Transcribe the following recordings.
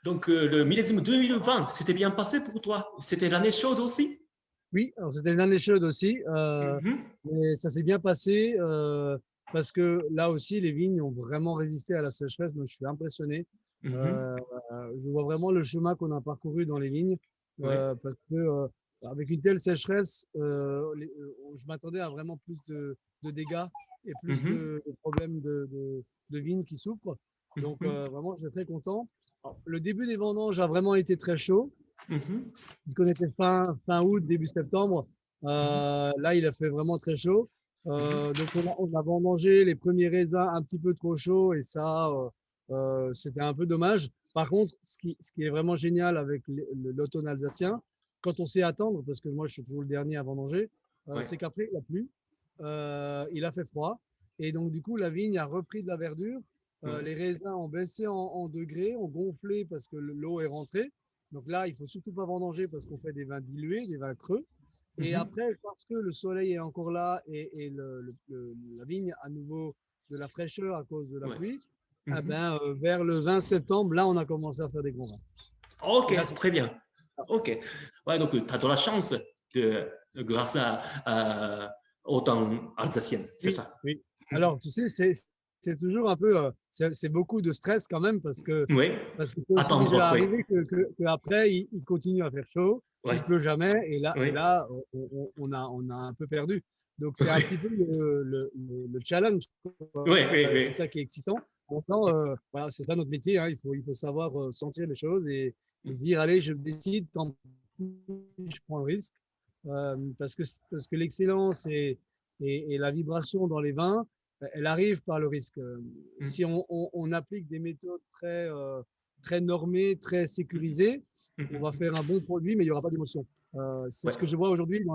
Donc, le millésime 2020, c'était bien passé pour toi? C'était l'année chaude aussi? Oui, alors c'était l'année chaude aussi, Mhm, mais ça s'est bien passé parce que là aussi, les vignes ont vraiment résisté à la sécheresse. Moi, je suis impressionné. mhm, Euh, je vois vraiment le chemin qu'on a parcouru dans les vignes oui. parce que avec une telle sécheresse, je m'attendais à vraiment plus de dégâts et plus Mhm, de problèmes de vignes qui souffrent. Donc, mhm, vraiment, je suis très content. Alors, le début des vendanges a vraiment été très chaud mhm, puisqu'on était fin août, début septembre. mhm, Là, il a fait vraiment très chaud. mhm. Donc, on a vendangé les premiers raisins un petit peu trop chauds et ça, c'était un peu dommage. Par contre, ce qui est vraiment génial avec l'automne alsacien, quand on sait attendre, parce que moi, je suis toujours le dernier à vendanger, Ouais. c'est qu'après, il a plu, il a fait froid. Et donc, du coup, la vigne a repris de la verdure. Ouais. Les raisins ont baissé en degrés, ont gonflé parce que l'eau est rentrée. Donc là, il faut surtout pas vendanger parce qu'on fait des vins dilués, des vins creux. Et Mhm, après, parce que le soleil est encore là et la vigne a à nouveau de la fraîcheur à cause de la ouais. pluie, eh Mhm. ben, vers le 20 septembre, là, on a commencé à faire des grands vins. Et là, Ok, c'est très bien. Ok. Ouais, donc, tu as de la chance grâce au temps alsacien, c'est oui, ça? oui. Alors, tu sais, c'est toujours un peu, c'est beaucoup de stress quand même Oui. parce que c'est aussi Attendre, déjà oui. arrivé que après, il continue à faire chaud, Oui. qu'il pleut jamais, et Oui. là, on a un peu perdu. Donc, c'est un petit peu le challenge, Oui, quoi. oui, C'est oui. ça qui est excitant. Pourtant, voilà, c'est ça notre métier, hein. Il faut savoir sentir les choses et se dire, allez, je décide, tant pis, je prends le risque. Parce que l'excellence et la vibration dans les vins, elle arrive par le risque. Si Mhm, on applique des méthodes très normées, très sécurisées, on va mhm. faire un bon produit, mais il n'y aura pas d'émotion. C'est Ouais. ce que je vois aujourd'hui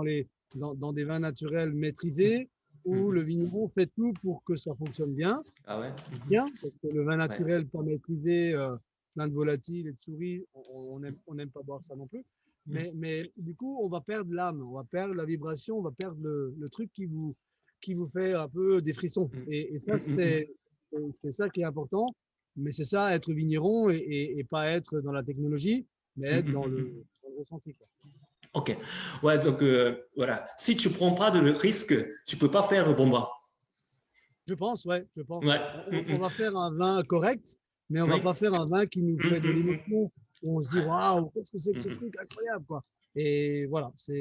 dans des vins naturels maîtrisés, où le Mhm. vigneron fait tout pour que ça fonctionne bien, Ah ouais? Mhm. bien, parce que le vin Ouais. naturel pas maîtrisé, plein de volatiles et de souris, on n'aime pas boire ça non plus. Mhm. Mais du coup, on va perdre l'âme, on va perdre la vibration, on va perdre le truc qui vous fait un peu des frissons. Mhm. Et ça, Mhm. c'est ça qui est important. Mais c'est ça, être vigneron et pas être dans la technologie, mais Mhm. être dans Mhm. le, Mhm. dans le ressenti, quoi. Ok. Ouais, donc voilà. Si tu prends pas de risque, tu peux pas faire le bon vin. Je pense, ouais, je pense. Ouais. On Mhm. va faire un vin correct, mais on va Oui. pas faire un vin qui nous Mhm. fait de Mhm. l'émotion, où on se dit, Ouais. waouh, qu'est-ce que c'est que ce Mhm. truc incroyable, quoi. Et voilà, c'est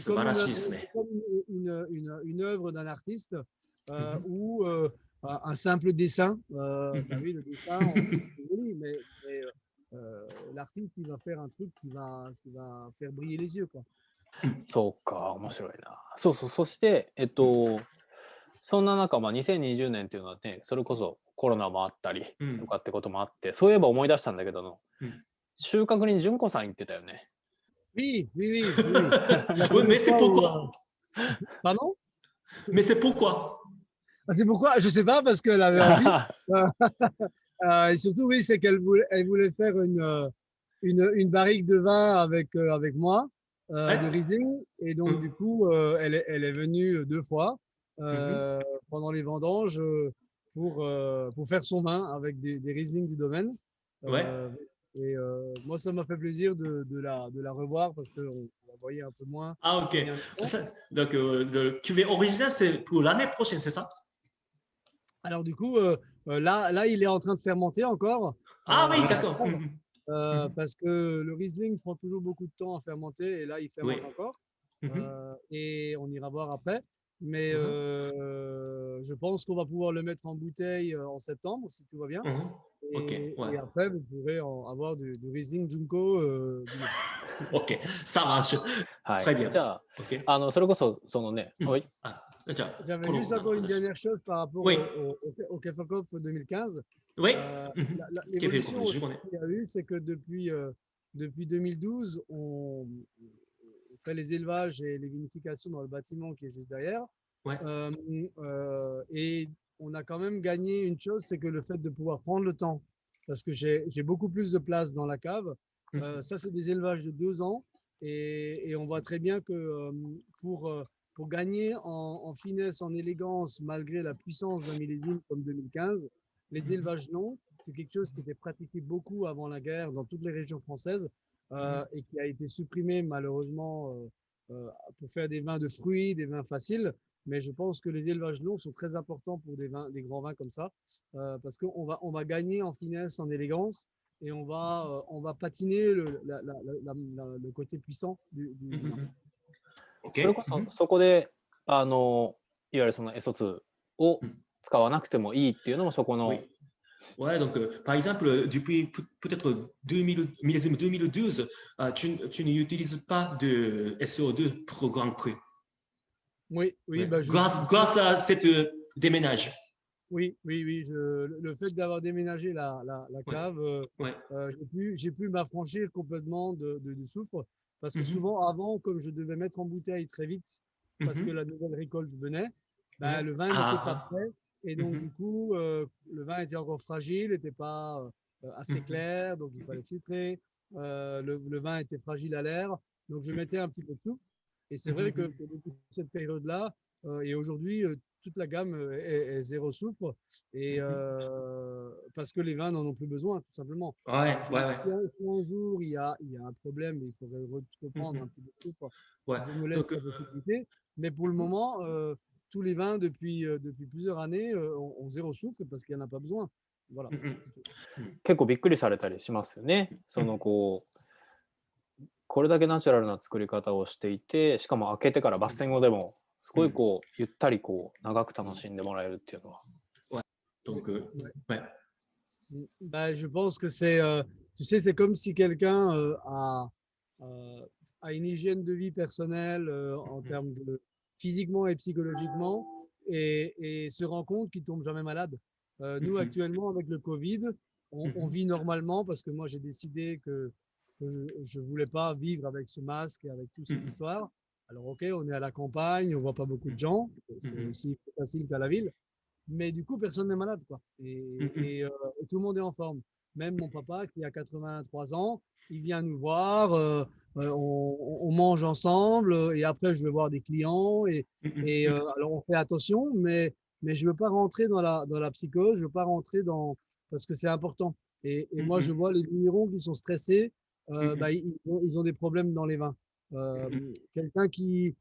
comme une, 素晴らしいですね。c'est comme une œuvre d'un artiste Mhm. ou un simple dessin. Bah Mhm. oui, le dessin, c'est joli, mais l'artiste, il va faire un truc qui va faire briller les yeux, quoi. そうか、面白いな。そうそう、そして、そんな中、まあ、2020年っていうのはね、それこそコロナもあったりとかってこともあって、そういえば思い出したんだけどの、収穫に純子さん行ってたよね。Oui, oui, oui, oui, oui. La Oui, mais fameuse c'est fois où, pourquoi? pardon? Mais c'est pourquoi? Ah, c'est pourquoi? Je sais pas, parce qu'elle avait envie. Et surtout, oui, c'est qu'elle voulait faire une barrique de vin avec moi, Ouais. de Riesling. Et donc, du coup, elle est venue 2 fois Mhm. pendant les vendanges pour faire son vin avec des Riesling du domaine. Ouais. Euh, et moi, ça m'a fait plaisir de la revoir parce qu'on la voyait un peu moins Ah, ok. ces derniers temps. Donc, le cuvée original, c'est pour l'année prochaine, c'est ça? Alors, du coup, là, il est en train de fermenter encore Ah oui, dans la d'accord. cave. Mhm. Mhm. Parce que le Riesling prend toujours beaucoup de temps à fermenter et là, il Oui. fermente encore. Mhm. Et on ira voir après. Mais Mhm. je pense qu'on va pouvoir le mettre en bouteille en septembre, si tout va bien. Mhm. Ok, ouais. Et après, vous pourrez avoir du Riesling Junko Bio. Ok, ça marche. は Très い。bien. じゃ Ok. あ、それこそ、そのね、はい。あ、じゃあ、J'avais コロ juste ナの encore une 話。dernière chose par rapport Oui, au Kefakov 2015. oui. Euh, Mhm. Quel fait L'évolution comme je aussi connais. qu'il y a eu, c'est que depuis 2012, on fait les élevages et les vinifications dans le bâtiment qui est juste derrière. Ouais. Et on a quand même gagné une chose, c'est que le fait de pouvoir prendre le temps, parce que j'ai beaucoup plus de place dans la cave. Mhm. Ça, c'est des élevages de 2 ans. Et on voit très bien que pour gagner en finesse, en élégance, malgré la puissance d'un millésime comme 2015, les Mhm. élevages non. c'est quelque chose qui était pratiqué beaucoup avant la guerre dans toutes les régions françaises et qui a été supprimé malheureusement pour faire des vins de fruits, des vins faciles. Mais je pense que les élevages longs sont très importants pour des grands vins comme ça parce on va gagner en finesse, en élégance et on va patiner le côté puissant du vin. それこそそこでいわゆるそのS2を使わなくてもいいっていうのもそこの。Ouais, donc par exemple, depuis peut-être 2000, millésime 2012, tu n'utilises pas de SO2 pour grand cru. Oui, Ouais. Bah, grâce à cette déménage. Oui. Le fait d'avoir déménagé la cave, j'ai pu m'affranchir complètement du soufre parce que souvent avant, comme je devais mettre en bouteille très vite parce que la nouvelle récolte venait, bah, le vin n'était pas prêt et donc du coup, le vin était encore fragile, n'était pas assez clair, donc il fallait filtrer. Le vin était fragile à l'air, donc je mettais un petit peu de soufre. Et c'est vrai que depuis cette période-là, et aujourd'hui, toute la gamme est zéro soufre, et parce que les vins n'en ont plus besoin, tout simplement. Si un jour il y a un problème, il faudrait reprendre un petit peu de soufre. Je me laisse la possibilité, mais pour le moment, tous les vins depuis plusieurs années ont zéro soufre parce qu'il n'y en a pas besoin. Voilà. 結構びっくりされたりしますよね。これだけナチュラルな作り方をしていて、しかも開けてから抜栓後でもすごいゆったり長く楽しんでもらえるっていうのは。Donc, je pense que c'est, tu sais, c'est comme si quelqu'un a une hygiène de vie personnelle en termes de physiquement et psychologiquement et se rend compte qu'il tombe jamais malade. Nous, actuellement, avec le Covid, on vit normalement parce que moi, j'ai décidé que je ne voulais pas vivre avec ce masque et avec toute cette histoire. Alors, OK, on est à la campagne, on ne voit pas beaucoup de gens, c'est aussi plus facile qu'à la ville. Mais du coup, personne n'est malade, quoi. Et tout le monde est en forme. Même mon papa, qui a 83 ans, il vient nous voir, on mange ensemble, et après, je vais voir des clients. Alors, on fait attention, mais je ne veux pas rentrer dans la psychose, je ne veux pas rentrer parce que c'est important. Et moi, je vois les vignerons qui sont stressés, ils ont des problèmes dans les vins. Quelqu'un qui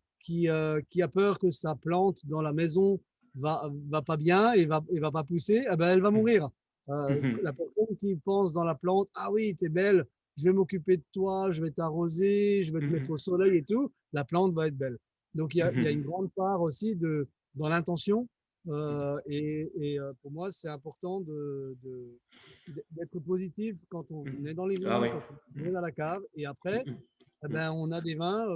a peur que sa plante dans la maison va pas bien et va pas pousser, elle va mourir. La personne qui pense dans la plante, ah oui, t'es belle, je vais m'occuper de toi, je vais t'arroser, je vais te mettre au soleil et tout, la plante va être belle. Donc il y a une grande part aussi dans l'intention. Pour moi, c'est important d'être positif quand on est dans les vins, quand on est dans la cave. Et après, on a des vins,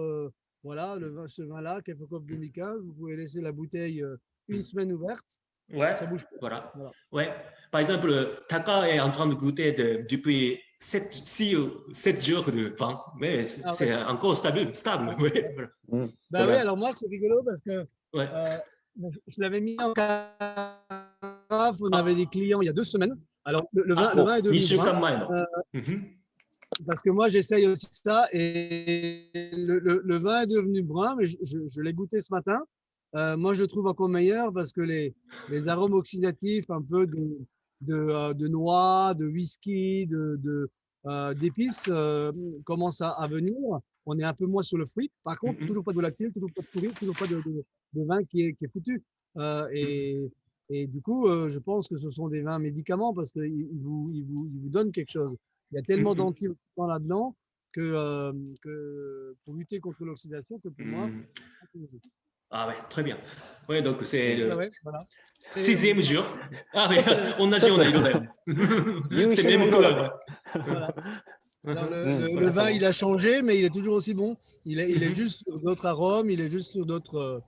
voilà, ce vin-là, Kefokov 2015, vous pouvez laisser la bouteille une semaine ouverte. Ça bouge pas. Voilà. Ouais. Par exemple, Taka est en train de goûter depuis 7 jours de vin, mais c'est encore stable. Oui, alors moi, c'est rigolo parce que je l'avais mis en carafe, on avait des clients il y a 2 semaines. Alors, le vin est devenu brun. Parce que moi, j'essaye aussi ça et le vin est devenu brun, mais je l'ai goûté ce matin. Moi, je le trouve encore meilleur parce que les arômes oxydatifs, un peu de noix, de whisky, d'épices commencent à venir. On est un peu moins sur le fruit. Par contre, toujours pas de lactyle, toujours pas de pourri, toujours pas de vin qui est foutu. Et du coup, je pense que ce sont des vins médicaments parce qu'ils vous donnent quelque chose. Il y a tellement d'antioxydants là-dedans que pour lutter contre l'oxydation que pour moi. Ah ouais, très bien. Ouais, donc c'est le voilà. 6e jour. Ah oui, on a c'est même couleur. Voilà. Alors, le vin, il a changé, mais il est toujours aussi bon. Il est juste sur d'autres arômes, il est juste sur d'autres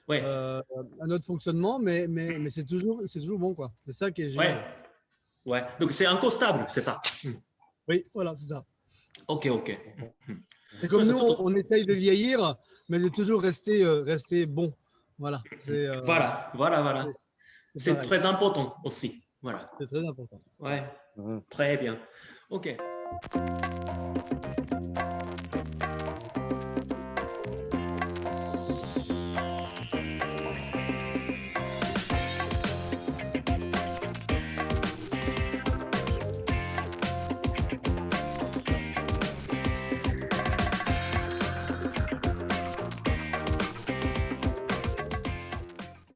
un autre fonctionnement, mais c'est toujours bon, quoi. C'est ça qui est génial. Ouais. Donc c'est encore stable, c'est ça. Oui, voilà, c'est ça. Ok. Et comme nous, on essaye de vieillir, mais de toujours rester bon. Voilà. Voilà. C'est très important aussi. Voilà. C'est très important. Ouais. Très bien. Ok.